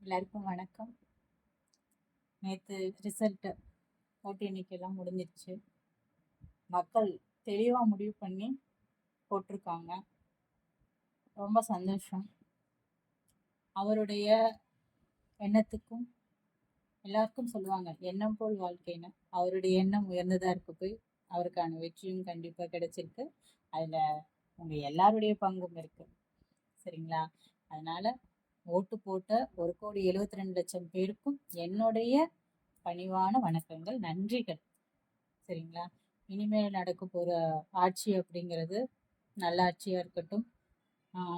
எல்லாருக்கும் வணக்கம். நேற்று ரிசல்ட்டு ஓட்டு எண்ணிக்கைலாம் முடிஞ்சிருச்சு. மக்கள் தெளிவாக முடிவு பண்ணி போட்டிருக்காங்க. ரொம்ப சந்தோஷம். அவருடைய எண்ணத்துக்கும் எல்லாருக்கும் சொல்லுவாங்க எண்ணம் போல் வாழ்க்கைன்னு. அவருடைய எண்ணம் உயர்ந்ததாக இருக்க போய் அவருக்கான வெற்றியும் கண்டிப்பாக கிடைச்சிருக்கு. அதில் உங்கள் எல்லாருடைய பங்கும் இருக்குது. சரிங்களா? அதனால் ஓட்டு போட்ட 1,72,00,000 பேருக்கும் என்னுடைய பணிவான வணக்கங்கள், நன்றிகள். சரிங்களா? இனிமேல் நடக்க போகிற ஆட்சி அப்படிங்கிறது நல்ல ஆட்சியாக இருக்கட்டும்.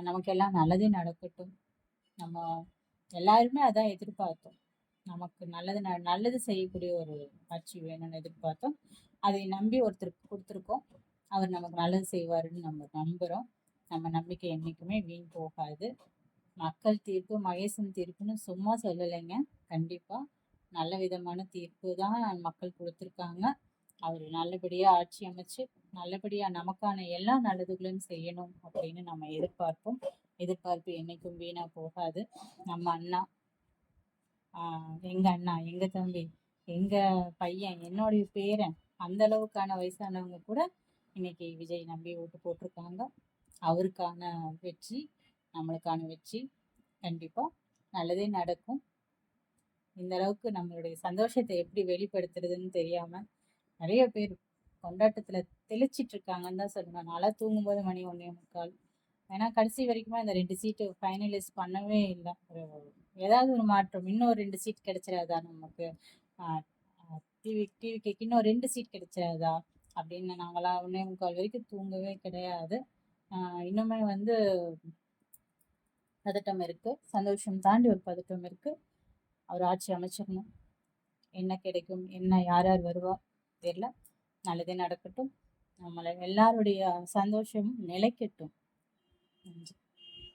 நமக்கெல்லாம் நல்லதே நடக்கட்டும். நம்ம எல்லாருமே அதான் எதிர்பார்த்தோம். நமக்கு நல்லது செய்யக்கூடிய ஒரு ஆட்சி வேணும்னு எதிர்பார்த்தோம். அதை நம்பி ஒருத்தருக்கு கொடுத்துருக்கோம். அவர் நமக்கு நல்லது செய்வாருன்னு நம்ம நம்புகிறோம். நம்ம நம்பிக்கை என்றைக்குமே வீண் போகாது. மக்கள் தீர்ப்பு மகேசன் தீர்ப்புன்னு சும்மா சொல்லலைங்க. கண்டிப்பாக நல்ல விதமான தீர்ப்பு தான் மக்கள் கொடுத்துருக்காங்க. அவர் நல்லபடியாக ஆட்சி அமைச்சு நல்லபடியாக நமக்கான எல்லா நல்லதுகளும் செய்யணும் அப்படின்னு நம்ம எதிர்பார்ப்போம். எதிர்பார்ப்பு என்றைக்கும் வீணாக போகாது. நம்ம அண்ணா, எங்கள் அண்ணா, எங்கள் தம்பி, எங்கள் பையன், என்னுடைய பேரன், அந்த அளவுக்கான வயசானவங்க கூட இன்னைக்கு விஜய் நம்பி ஓட்டு போட்டிருக்காங்க. அவருக்கான வெற்றி நம்மளுக்கான வெற்றி. கண்டிப்பாக நல்லதே நடக்கும். இந்த அளவுக்கு நம்மளுடைய சந்தோஷத்தை எப்படி வெளிப்படுத்துறதுன்னு தெரியாமல் நிறைய பேர் கொண்டாட்டத்தில் தெளிச்சிட்டு இருக்காங்கன்னு தான் சொல்லணும். நல்லா தூங்கும்போது மணி 1:45. ஏன்னா கடைசி வரைக்குமே அந்த 2 சீட்டு ஃபைனலைஸ் பண்ணவே இல்லை. ஏதாவது ஒரு மாற்றம், இன்னும் 2 சீட் கிடைச்சிடாதா நமக்கு, டிவிக்கு இன்னும் 2 சீட் கிடைச்சிடாதா அப்படின்னு நாங்களாம் 1:45 வரைக்கும் தூங்கவே கிடையாது. இன்னுமே பதட்டம் இருக்கு. சந்தோஷம் தாண்டி ஒரு பதட்டம் இருக்கு. அவர் ஆட்சி அமைச்சிடணும். என்ன கிடைக்கும், என்ன யார் யார் வருவா தெரியல. நல்லதே நடக்கட்டும். நம்மளை எல்லாருடைய சந்தோஷமும் நிலைக்கட்டும். நன்றி.